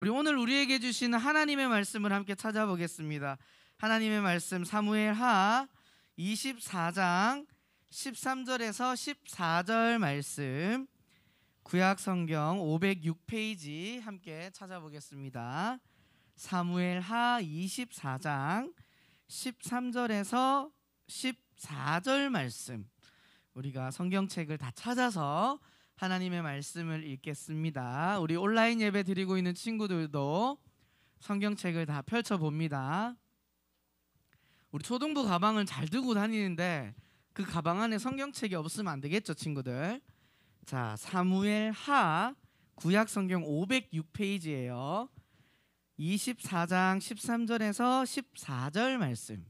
우리 오늘 우리에게 주시는 하나님의 말씀을 함께 찾아보겠습니다. 하나님의 말씀 사무엘하 24장 13절에서 14절 말씀, 구약 성경 506페이지 함께 찾아보겠습니다. 사무엘하 24장 13절에서 14절 말씀, 우리가 성경책을 다 찾아서 하나님의 말씀을 읽겠습니다. 우리 온라인 예배 드리고 있는 친구들도 성경책을 다 펼쳐봅니다. 우리 초등부 가방을 잘 들고 다니는데 그 가방 안에 성경책이 없으면 안 되겠죠, 친구들? 자, 사무엘하 구약 성경 506페이지예요. 24장 13절에서 14절 말씀.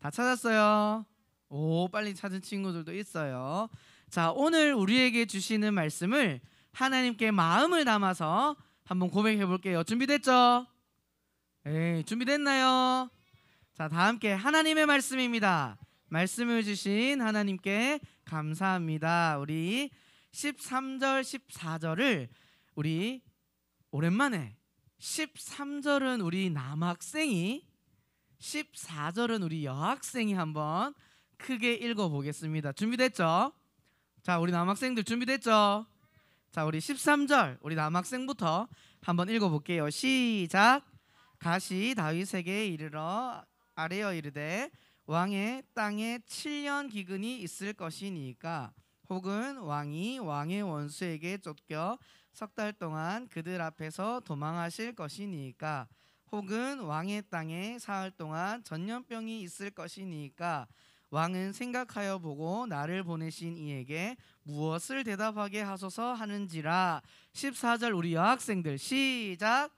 다 찾았어요? 오, 빨리 찾은 친구들도 있어요. 자, 오늘 우리에게 주시는 말씀을 하나님께 마음을 담아서 한번 고백해 볼게요. 준비됐죠? 준비됐나요? 자, 다 함께 하나님의 말씀입니다. 말씀을 주신 하나님께 감사합니다. 우리 13절 14절을 우리 오랜만에 13절은 우리 남학생이, 14절은 우리 여학생이 한번 크게 읽어보겠습니다. 준비됐죠? 자, 우리 남학생들 준비됐죠? 자, 우리 13절 우리 남학생부터 한번 읽어볼게요. 시작. 가시 다윗에게 이르러 아뢰어 이르되 왕의 땅에 7년 기근이 있을 것이니까, 혹은 왕이 왕의 원수에게 쫓겨 석 달 동안 그들 앞에서 도망하실 것이니까, 혹은 왕의 땅에 사흘 동안 전염병이 있을 것이니까, 왕은 생각하여 보고 나를 보내신 이에게 무엇을 대답하게 하소서 하는지라. 14절 우리 여학생들 시작.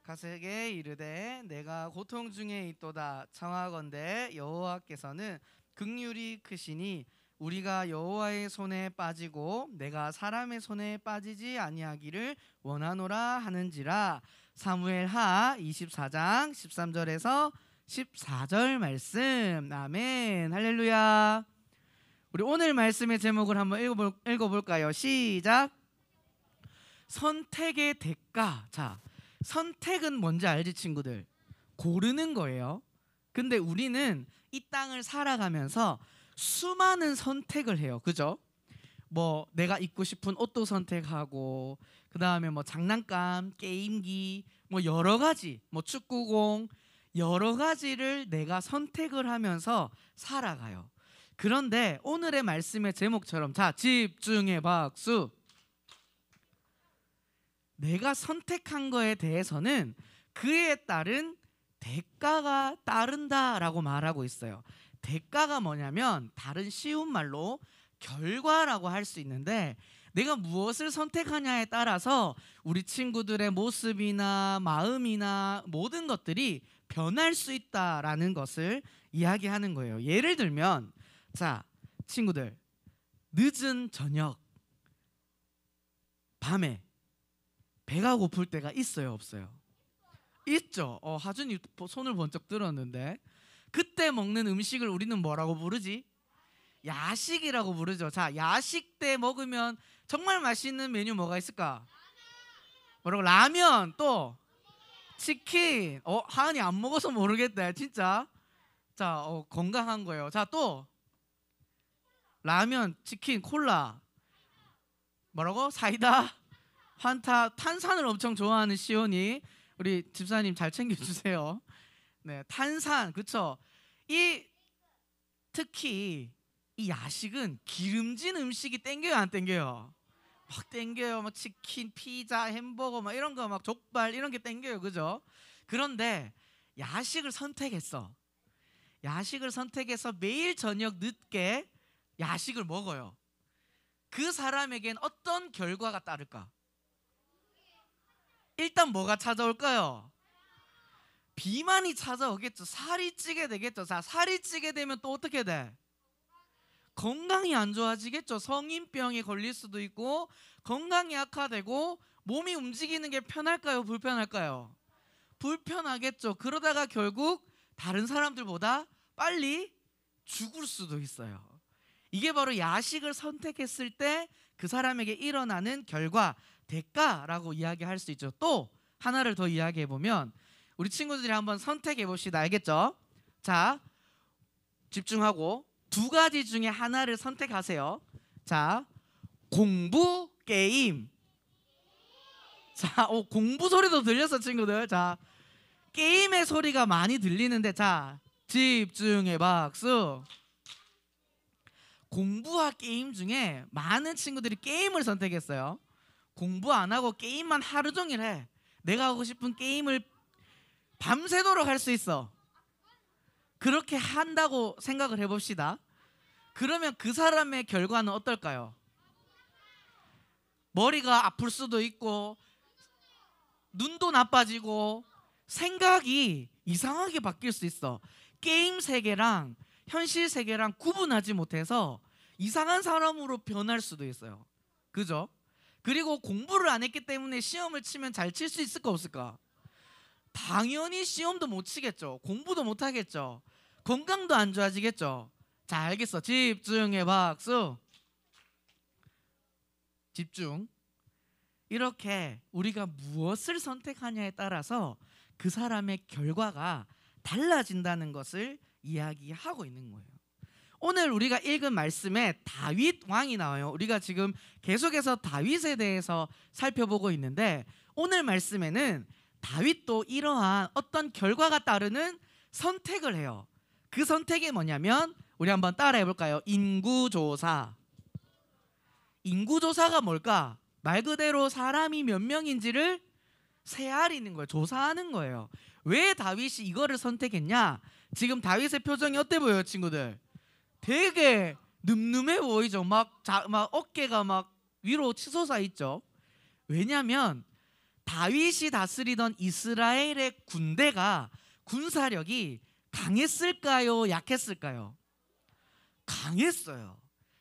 가세에게 이르되 내가 고통 중에 있도다. 청하건대 여호와께서는 긍휼이 크시니 우리가 여호와의 손에 빠지고 내가 사람의 손에 빠지지 아니하기를 원하노라 하는지라. 사무엘하 24장 13절에서 14절 말씀. 아멘. 할렐루야. 우리 오늘 말씀의 제목을 한번 읽어볼까요? 시작. 선택의 대가. 자, 선택은 뭔지 알지, 친구들? 고르는 거예요. 근데 우리는 이 땅을 살아가면서 수많은 선택을 해요. 그죠? 뭐 내가 입고 싶은 옷도 선택하고, 그 다음에 뭐 장난감, 게임기, 뭐 여러 가지, 뭐 축구공, 여러 가지를 내가 선택을 하면서 살아가요. 그런데 오늘의 말씀의 제목처럼, 자, 집중해 박수. 내가 선택한 거에 대해서는 그에 따른 대가가 따른다라고 말하고 있어요. 대가가 뭐냐면 다른 쉬운 말로 결과라고 할 수 있는데, 내가 무엇을 선택하냐에 따라서 우리 친구들의 모습이나 마음이나 모든 것들이 변할 수 있다라는 것을 이야기하는 거예요. 예를 들면, 자, 친구들, 늦은 저녁 밤에 배가 고플 때가 있어요, 없어요? 있죠. 하준이 손을 번쩍 들었는데, 그때 먹는 음식을 우리는 뭐라고 부르지? 야식이라고 부르죠. 자, 야식 때 먹으면 정말 맛있는 메뉴 뭐가 있을까? 뭐라고? 라면, 또 치킨. 하은이 안 먹어서 모르겠다, 진짜. 자, 건강한 거예요. 자, 또 라면, 치킨, 콜라. 뭐라고? 사이다, 환타. 탄산을 엄청 좋아하는 시온이, 우리 집사님 잘 챙겨주세요. 네, 탄산. 그쵸? 특히 이 야식은 기름진 음식이 땡겨요, 안 땡겨요? 막 땡겨요. 막 치킨, 피자, 햄버거 막 이런 거, 막 족발 이런 게 땡겨요. 그죠? 그런데 야식을 선택해서 매일 저녁 늦게 야식을 먹어요. 그 사람에겐 어떤 결과가 따를까? 일단 뭐가 찾아올까요? 비만이 찾아오겠죠. 살이 찌게 되겠죠. 자, 살이 찌게 되면 또 어떻게 돼? 건강이 안 좋아지겠죠. 성인병에 걸릴 수도 있고, 건강이 악화되고, 몸이 움직이는 게 편할까요, 불편할까요? 불편하겠죠. 그러다가 결국 다른 사람들보다 빨리 죽을 수도 있어요. 이게 바로 야식을 선택했을 때 그 사람에게 일어나는 결과, 대가라고 이야기할 수 있죠. 또 하나를 더 이야기해 보면 우리 친구들이 한번 선택해 봅시다. 알겠죠? 자, 집중하고 두 가지 중에 하나를 선택하세요. 자, 공부, 게임. 자, 공부 소리도 들렸어, 친구들. 자, 게임의 소리가 많이 들리는데, 자, 집중해 박수. 공부와 게임 중에 많은 친구들이 게임을 선택했어요. 공부 안 하고 게임만 하루 종일 해. 내가 하고 싶은 게임을 밤새도록 할 수 있어. 그렇게 한다고 생각을 해봅시다. 그러면 그 사람의 결과는 어떨까요? 머리가 아플 수도 있고 눈도 나빠지고 생각이 이상하게 바뀔 수 있어. 게임 세계랑 현실 세계랑 구분하지 못해서 이상한 사람으로 변할 수도 있어요. 그죠? 그리고 공부를 안 했기 때문에 시험을 치면 잘 칠 수 있을까 없을까? 당연히 시험도 못 치겠죠. 공부도 못 하겠죠. 건강도 안 좋아지겠죠. 자, 알겠어. 집중해 박수. 집중. 이렇게 우리가 무엇을 선택하냐에 따라서 그 사람의 결과가 달라진다는 것을 이야기하고 있는 거예요. 오늘 우리가 읽은 말씀에 다윗 왕이 나와요. 우리가 지금 계속해서 다윗에 대해서 살펴보고 있는데 오늘 말씀에는 다윗도 이러한 어떤 결과가 따르는 선택을 해요. 그 선택이 뭐냐면 우리 한번 따라해 볼까요? 인구조사. 인구조사가 뭘까? 말 그대로 사람이 몇 명인지를 세아리는 거예요. 조사하는 거예요. 왜 다윗이 이거를 선택했냐? 지금 다윗의 표정이 어때 보여요, 친구들? 되게 늠름해 보이죠. 막 어깨가 막 위로 치솟아 있죠. 왜냐하면 다윗이 다스리던 이스라엘의 군대가 군사력이 강했을까요? 약했을까요? 강했어요.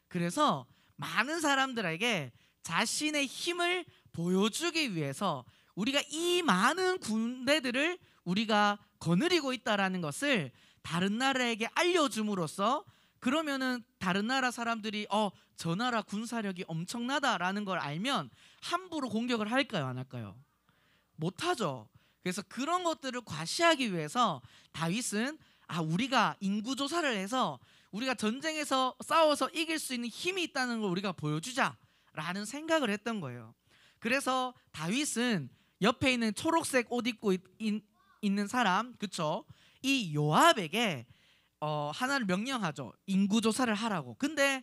그래서 많은 사람들에게 자신의 힘을 보여주기 위해서 우리가 이 많은 군대들을 우리가 거느리고 있다라는 것을 다른 나라에게 알려줌으로써 그러면은 다른 나라 사람들이 저 나라 군사력이 엄청나다라는 걸 알면 함부로 공격을 할까요? 안 할까요? 못하죠. 그래서 그런 것들을 과시하기 위해서 다윗은 우리가 인구조사를 해서 우리가 전쟁에서 싸워서 이길 수 있는 힘이 있다는 걸 우리가 보여주자라는 생각을 했던 거예요. 그래서 다윗은 옆에 있는 초록색 옷 입고 있는 사람, 그쵸? 이 요압에게 하나를 명령하죠. 인구조사를 하라고. 근데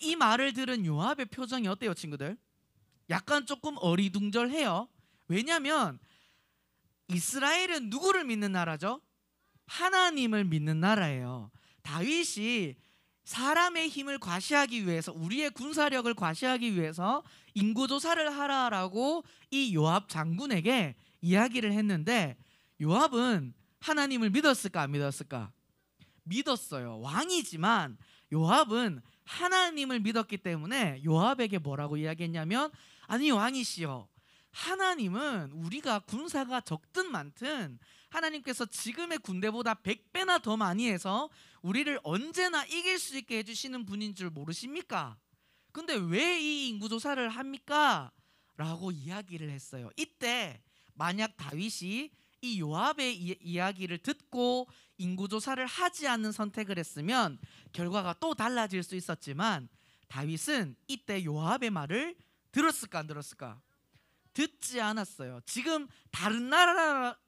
이 말을 들은 요압의 표정이 어때요, 친구들? 약간 조금 어리둥절해요. 왜냐하면 이스라엘은 누구를 믿는 나라죠? 하나님을 믿는 나라예요. 다윗이 사람의 힘을 과시하기 위해서 우리의 군사력을 과시하기 위해서 인구조사를 하라라고 이 요압 장군에게 이야기를 했는데 요압은 하나님을 믿었을까 안 믿었을까? 믿었어요. 왕이지만 요압은 하나님을 믿었기 때문에 요압에게 뭐라고 이야기했냐면 아니 왕이시여, 하나님은 우리가 군사가 적든 많든 하나님께서 지금의 군대보다 100배나 더 많이 해서 우리를 언제나 이길 수 있게 해주시는 분인 줄 모르십니까? 근데 왜 이 인구조사를 합니까? 라고 이야기를 했어요. 이때 만약 다윗이 이 요압의 이야기를 듣고 인구조사를 하지 않는 선택을 했으면 결과가 또 달라질 수 있었지만 다윗은 이때 요압의 말을 들었을까 안 들었을까? 듣지 않았어요. 지금 다른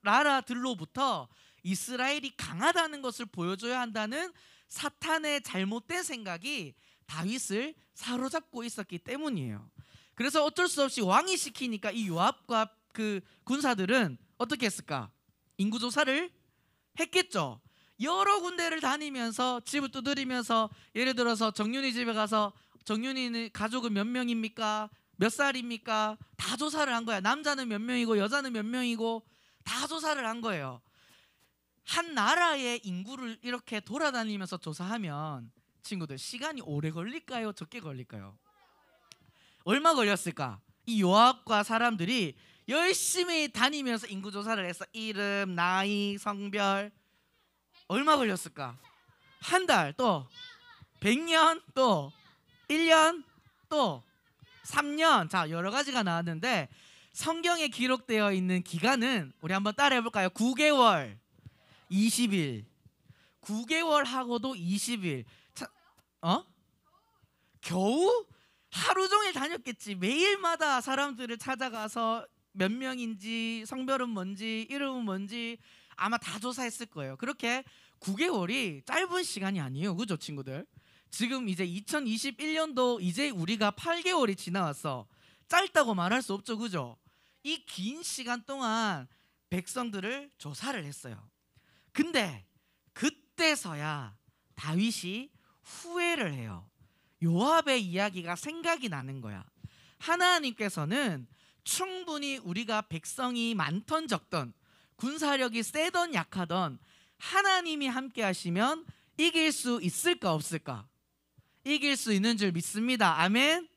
나라들로부터 이스라엘이 강하다는 것을 보여줘야 한다는 사탄의 잘못된 생각이 다윗을 사로잡고 있었기 때문이에요. 그래서 어쩔 수 없이 왕이 시키니까 이 요압과 그 군사들은 어떻게 했을까? 인구조사를 했겠죠. 여러 군데를 다니면서 집을 두드리면서 예를 들어서 정윤이 집에 가서 정윤이 가족은 몇 명입니까? 몇 살입니까? 다 조사를 한 거야. 남자는 몇 명이고 여자는 몇 명이고 다 조사를 한 거예요. 한 나라의 인구를 이렇게 돌아다니면서 조사하면 친구들 시간이 오래 걸릴까요? 적게 걸릴까요? 얼마 걸렸을까? 이 요압과 사람들이 열심히 다니면서 인구조사를 해서 이름, 나이, 성별 얼마 걸렸을까? 한 달, 또 100년, 또 1년, 또 3년. 자, 여러 가지가 나왔는데 성경에 기록되어 있는 기간은 우리 한번 따라해 볼까요? 9개월 20일. 9개월 하고도 20일. 겨우 하루 종일 다녔겠지. 매일마다 사람들을 찾아가서 몇 명인지, 성별은 뭔지, 이름은 뭔지 아마 다 조사했을 거예요. 그렇게 9개월이 짧은 시간이 아니에요. 그죠, 친구들? 지금 이제 2021년도 이제 우리가 8개월이 지나왔어. 짧다고 말할 수 없죠. 그죠? 이 긴 시간 동안 백성들을 조사를 했어요. 근데 그때서야 다윗이 후회를 해요. 요압의 이야기가 생각이 나는 거야. 하나님께서는 충분히 우리가 백성이 많던 적던, 군사력이 세던 약하던 하나님이 함께 하시면 이길 수 있을까 없을까? 이길 수 있는 줄 믿습니다. 아멘.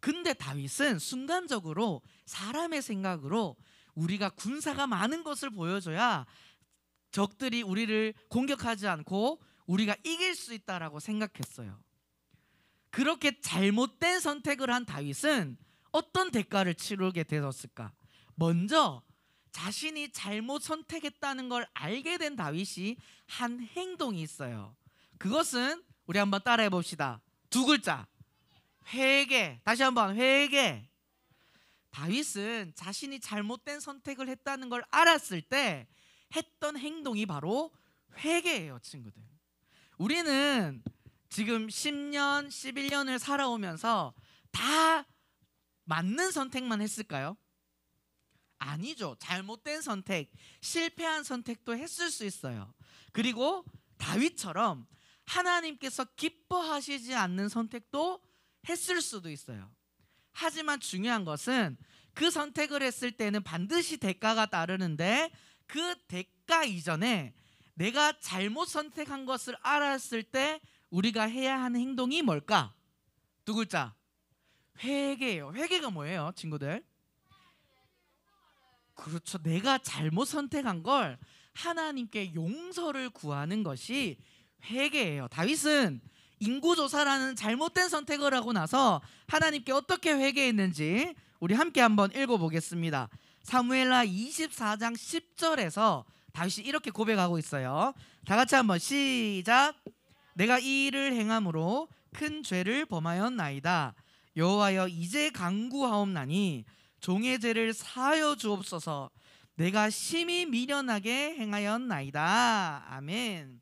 근데 다윗은 순간적으로 사람의 생각으로 우리가 군사가 많은 것을 보여줘야 적들이 우리를 공격하지 않고 우리가 이길 수 있다라고 생각했어요. 그렇게 잘못된 선택을 한 다윗은 어떤 대가를 치르게 되었을까? 먼저 자신이 잘못 선택했다는 걸 알게 된 다윗이 한 행동이 있어요. 그것은 우리 한번 따라해 봅시다. 두 글자. 회개. 다시 한번 회개. 다윗은 자신이 잘못된 선택을 했다는 걸 알았을 때 했던 행동이 바로 회개예요, 친구들. 우리는 지금 10년, 11년을 살아오면서 다 맞는 선택만 했을까요? 아니죠. 잘못된 선택, 실패한 선택도 했을 수 있어요. 그리고 다윗처럼 하나님께서 기뻐하시지 않는 선택도 했을 수도 있어요. 하지만 중요한 것은 그 선택을 했을 때는 반드시 대가가 따르는데 그 대가 이전에 내가 잘못 선택한 것을 알았을 때 우리가 해야 하는 행동이 뭘까? 두 글자. 회개예요. 회개가 뭐예요, 친구들? 그렇죠. 내가 잘못 선택한 걸 하나님께 용서를 구하는 것이 회개예요. 다윗은 인구조사라는 잘못된 선택을 하고 나서 하나님께 어떻게 회개했는지 우리 함께 한번 읽어보겠습니다. 사무엘하 24장 10절에서 다윗이 이렇게 고백하고 있어요. 다 같이 한번 시작. 내가 이 일을 행함으로 큰 죄를 범하였나이다. 여호와여, 이제 간구하옵나니 종의 죄를 사하여 주옵소서. 내가 심히 미련하게 행하였나이다. 아멘.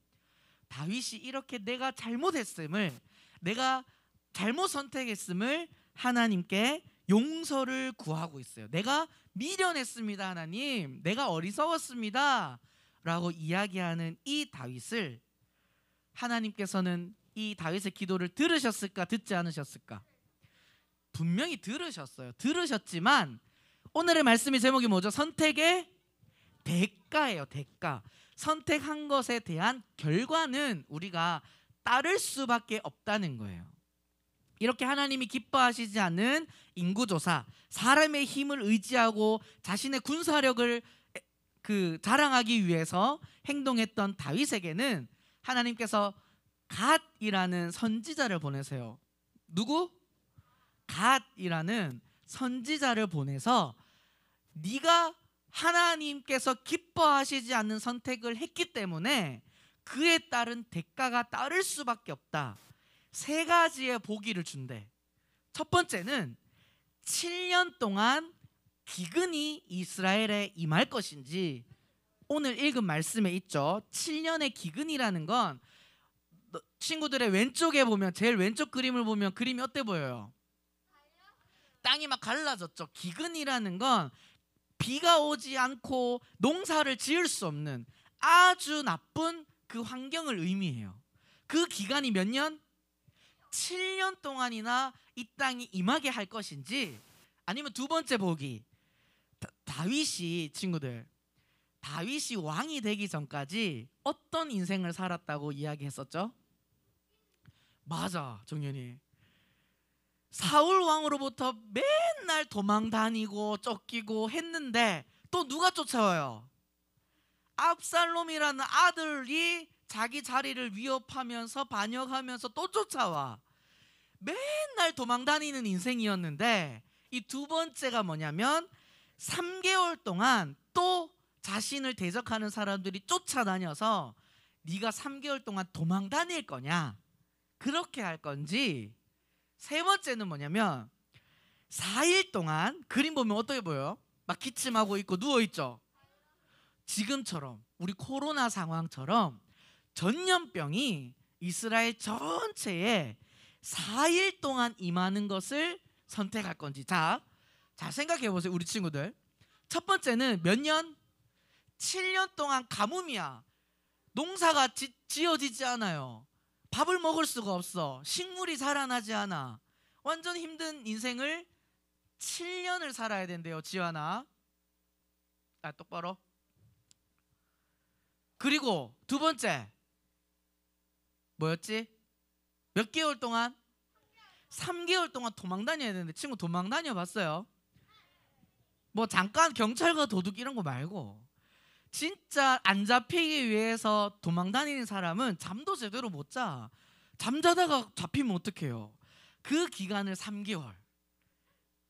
다윗이 이렇게 내가 잘못했음을, 내가 잘못 선택했음을 하나님께 용서를 구하고 있어요. 내가 미련했습니다, 하나님. 내가 어리석었습니다 라고 이야기하는 이 다윗을 하나님께서는 이 다윗의 기도를 들으셨을까, 듣지 않으셨을까? 분명히 들으셨어요. 들으셨지만 오늘의 말씀의 제목이 뭐죠? 선택의 대가예요. 대가. 선택한 것에 대한 결과는 우리가 따를 수밖에 없다는 거예요. 이렇게 하나님이 기뻐하시지 않는 인구조사, 사람의 힘을 의지하고 자신의 군사력을 자랑하기 위해서 행동했던 다윗에게는 하나님께서 갓이라는 선지자를 보내세요. 누구? 갓이라는 선지자를 보내서 네가 하나님께서 기뻐하시지 않는 선택을 했기 때문에 그에 따른 대가가 따를 수밖에 없다. 세 가지의 보기를 준대. 첫 번째는 7년 동안 기근이 이스라엘에 임할 것인지, 오늘 읽은 말씀에 있죠. 7년의 기근이라는 건 친구들의 왼쪽에 보면, 제일 왼쪽 그림을 보면 그림이 어때 보여요? 땅이 막 갈라졌죠. 기근이라는 건 비가 오지 않고 농사를 지을 수 없는 아주 나쁜 그 환경을 의미해요. 그 기간이 몇 년? 7년 동안이나 이 땅이 임하게 할 것인지, 아니면 두 번째 보기, 다윗이, 친구들, 다윗이 왕이 되기 전까지 어떤 인생을 살았다고 이야기했었죠? 맞아, 정연이. 사울 왕으로부터 맨날 도망 다니고 쫓기고 했는데 또 누가 쫓아와요? 압살롬이라는 아들이 자기 자리를 위협하면서 반역하면서 또 쫓아와. 맨날 도망 다니는 인생이었는데 이 두 번째가 뭐냐면 3개월 동안 또 자신을 대적하는 사람들이 쫓아다녀서 네가 3개월 동안 도망 다닐 거냐 그렇게 할 건지, 세 번째는 뭐냐면 4일 동안 그림 보면 어떻게 보여요? 막 기침하고 있고 누워있죠. 지금처럼 우리 코로나 상황처럼 전염병이 이스라엘 전체에 4일 동안 임하는 것을 선택할 건지. 자 생각해 보세요 우리 친구들. 첫 번째는 몇 년? 7년 동안 가뭄이야. 농사가 지어지지 않아요. 밥을 먹을 수가 없어. 식물이 자라나지 않아. 완전 힘든 인생을 7년을 살아야 된대요. 지환아, 똑바로. 그리고 두 번째 뭐였지? 몇 개월 동안? 3개월 동안 도망 다녀야 되는데 친구 도망 다녀 봤어요? 뭐 잠깐 경찰과 도둑 이런 거 말고 진짜 안 잡히기 위해서 도망 다니는 사람은 잠도 제대로 못 자. 잠자다가 잡히면 어떡해요? 그 기간을 3개월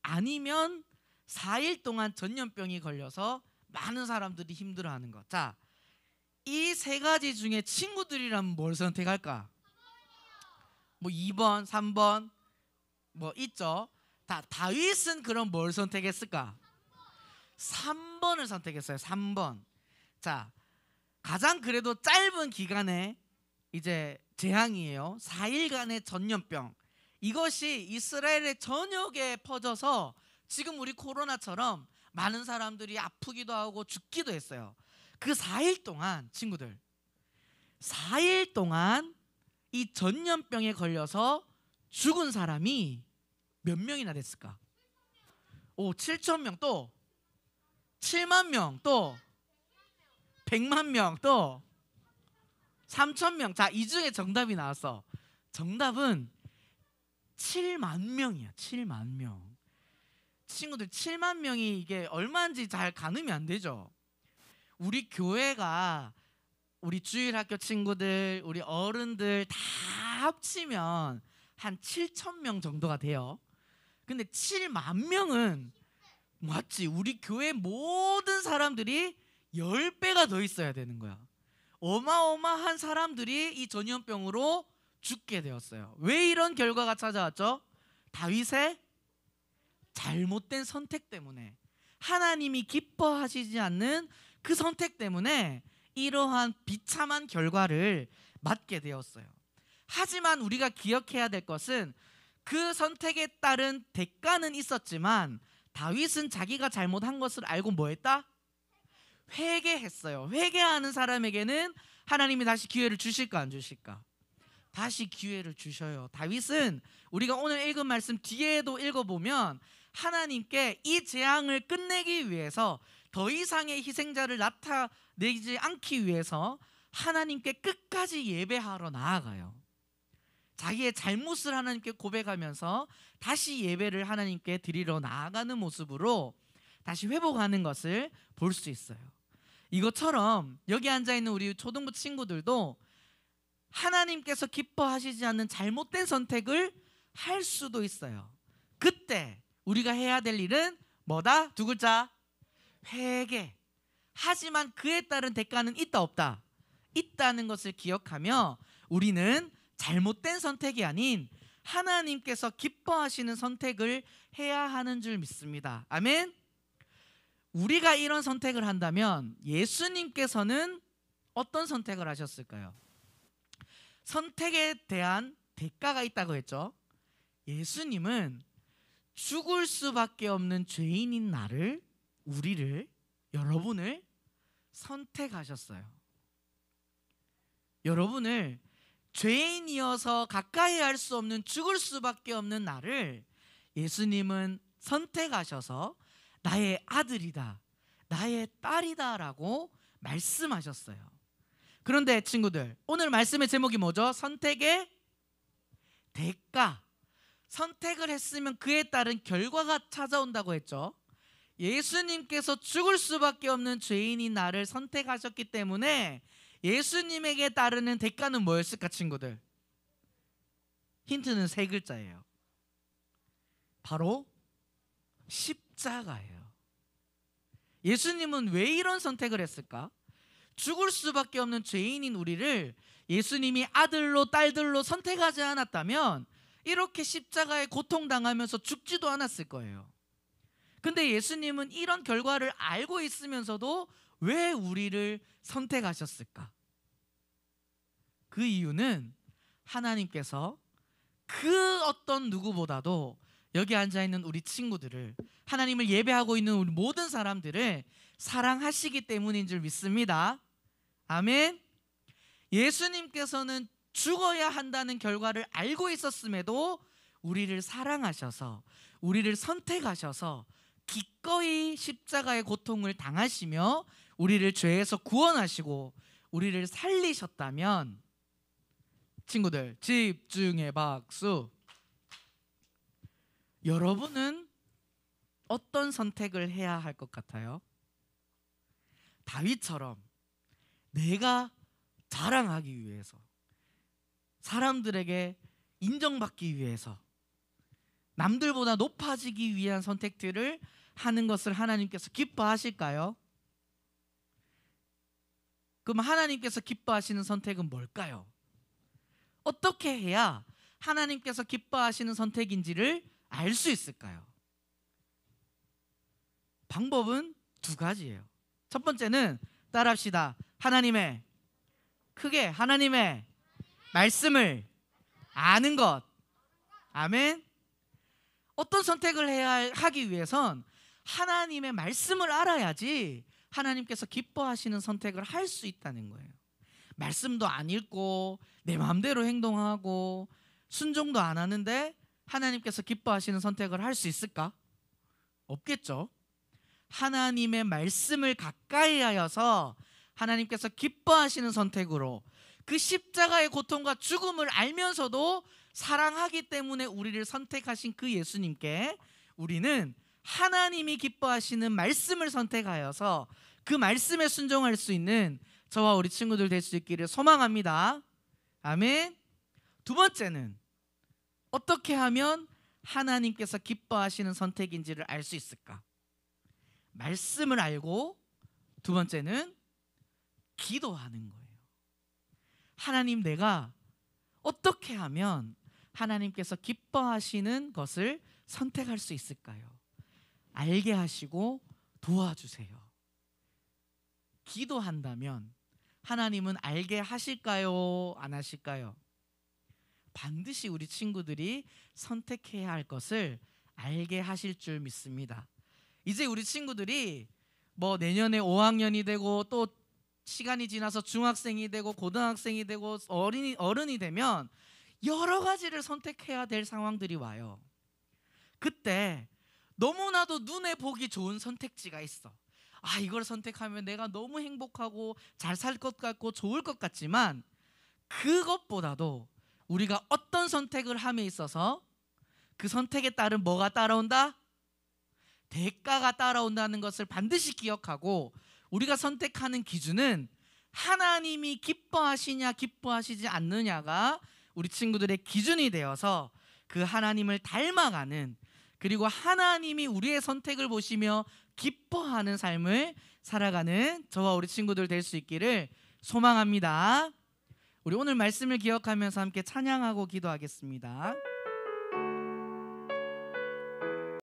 아니면 4일 동안 전염병이 걸려서 많은 사람들이 힘들어하는 것. 자, 이 세 가지 중에 친구들이라면 뭘 선택할까? 뭐 2번, 3번 뭐 있죠. 다윗은 그럼 뭘 선택했을까? 3번을 선택했어요. 3번. 자, 가장 그래도 짧은 기간에 이제 재앙이에요. 4일간의 전염병. 이것이 이스라엘의 전역에 퍼져서 지금 우리 코로나처럼 많은 사람들이 아프기도 하고 죽기도 했어요. 그 4일 동안 친구들 4일 동안 이 전염병에 걸려서 죽은 사람이 몇 명이나 됐을까? 7천 명, 또 7만 명, 또 100만 명, 또 3천 명. 자, 이 중에 정답이 나왔어. 정답은 7만 명이야. 7만 명. 친구들 7만 명이 이게 얼마인지 잘 가늠이 안 되죠. 우리 교회가 우리 주일학교 친구들, 우리 어른들 다 합치면 한 7천 명 정도가 돼요. 근데 7만 명은 맞지? 우리 교회 모든 사람들이 10배가 더 있어야 되는 거야. 어마어마한 사람들이 이 전염병으로 죽게 되었어요. 왜 이런 결과가 찾아왔죠? 다윗의 잘못된 선택 때문에, 하나님이 기뻐하시지 않는 그 선택 때문에 이러한 비참한 결과를 맞게 되었어요. 하지만 우리가 기억해야 될 것은 그 선택에 따른 대가는 있었지만 다윗은 자기가 잘못한 것을 알고 뭐 했다? 회개했어요. 회개하는 사람에게는 하나님이 다시 기회를 주실까 안 주실까? 다시 기회를 주셔요. 다윗은 우리가 오늘 읽은 말씀 뒤에도 읽어보면 하나님께 이 재앙을 끝내기 위해서 더 이상의 희생자를 나타내지 않기 위해서 하나님께 끝까지 예배하러 나아가요. 자기의 잘못을 하나님께 고백하면서 다시 예배를 하나님께 드리러 나아가는 모습으로 다시 회복하는 것을 볼 수 있어요. 이것처럼 여기 앉아있는 우리 초등부 친구들도 하나님께서 기뻐하시지 않는 잘못된 선택을 할 수도 있어요. 그때 우리가 해야 될 일은 뭐다? 두 글자, 회개. 하지만 그에 따른 대가는 있다 없다? 있다는 것을 기억하며 우리는 잘못된 선택이 아닌 하나님께서 기뻐하시는 선택을 해야 하는 줄 믿습니다. 아멘. 우리가 이런 선택을 한다면 예수님께서는 어떤 선택을 하셨을까요? 선택에 대한 대가가 있다고 했죠. 예수님은 죽을 수밖에 없는 죄인인 나를, 우리를, 여러분을 선택하셨어요. 여러분을 죄인이어서 가까이 할 수 없는, 죽을 수밖에 없는 나를 예수님은 선택하셔서 나의 아들이다, 나의 딸이다 라고 말씀하셨어요. 그런데 친구들, 오늘 말씀의 제목이 뭐죠? 선택의 대가. 선택을 했으면 그에 따른 결과가 찾아온다고 했죠. 예수님께서 죽을 수밖에 없는 죄인인 나를 선택하셨기 때문에 예수님에게 따르는 대가는 뭐였을까 친구들? 힌트는 세 글자예요. 바로 십자가예요. 예수님은 왜 이런 선택을 했을까? 죽을 수밖에 없는 죄인인 우리를 예수님이 아들로 딸들로 선택하지 않았다면 이렇게 십자가에 고통당하면서 죽지도 않았을 거예요. 근데 예수님은 이런 결과를 알고 있으면서도 왜 우리를 선택하셨을까? 그 이유는 하나님께서 그 어떤 누구보다도 여기 앉아있는 우리 친구들을, 하나님을 예배하고 있는 우리 모든 사람들을 사랑하시기 때문인 줄 믿습니다. 아멘. 예수님께서는 죽어야 한다는 결과를 알고 있었음에도 우리를 사랑하셔서 우리를 선택하셔서 기꺼이 십자가의 고통을 당하시며 우리를 죄에서 구원하시고 우리를 살리셨다면, 친구들 집중의 박수. 여러분은 어떤 선택을 해야 할 것 같아요? 다윗처럼 내가 자랑하기 위해서, 사람들에게 인정받기 위해서, 남들보다 높아지기 위한 선택들을 하는 것을 하나님께서 기뻐하실까요? 그럼 하나님께서 기뻐하시는 선택은 뭘까요? 어떻게 해야 하나님께서 기뻐하시는 선택인지를 알 수 있을까요? 방법은 두 가지예요. 첫 번째는 따라합시다. 크게 하나님의 말씀을 아는 것. 아멘. 어떤 선택을 하기 위해선 하나님의 말씀을 알아야지 하나님께서 기뻐하시는 선택을 할 수 있다는 거예요. 말씀도 안 읽고 내 마음대로 행동하고 순종도 안 하는데 하나님께서 기뻐하시는 선택을 할 수 있을까? 없겠죠. 하나님의 말씀을 가까이 하여서 하나님께서 기뻐하시는 선택으로, 그 십자가의 고통과 죽음을 알면서도 사랑하기 때문에 우리를 선택하신 그 예수님께 우리는 하나님이 기뻐하시는 말씀을 선택하여서 그 말씀에 순종할 수 있는 저와 우리 친구들 될 수 있기를 소망합니다. 아멘. 두 번째는 어떻게 하면 하나님께서 기뻐하시는 선택인지를 알 수 있을까? 말씀을 알고, 두 번째는 기도하는 거예요. 하나님, 내가 어떻게 하면 하나님께서 기뻐하시는 것을 선택할 수 있을까요? 알게 하시고 도와주세요. 기도한다면 하나님은 알게 하실까요? 안 하실까요? 반드시 우리 친구들이 선택해야 할 것을 알게 하실 줄 믿습니다. 이제 우리 친구들이 내년에 5학년이 되고 또 시간이 지나서 중학생이 되고 고등학생이 되고 어른이 되면 여러 가지를 선택해야 될 상황들이 와요. 그때 너무나도 눈에 보기 좋은 선택지가 있어. 이걸 선택하면 내가 너무 행복하고 잘 살 것 같고 좋을 것 같지만, 그것보다도 우리가 어떤 선택을 함에 있어서 그 선택에 따른 뭐가 따라온다? 대가가 따라온다는 것을 반드시 기억하고, 우리가 선택하는 기준은 하나님이 기뻐하시냐 기뻐하시지 않느냐가 우리 친구들의 기준이 되어서 그 하나님을 닮아가는, 그리고 하나님이 우리의 선택을 보시며 기뻐하는 삶을 살아가는 저와 우리 친구들 될 수 있기를 소망합니다. 우리 오늘 말씀을 기억하면서 함께 찬양하고 기도하겠습니다.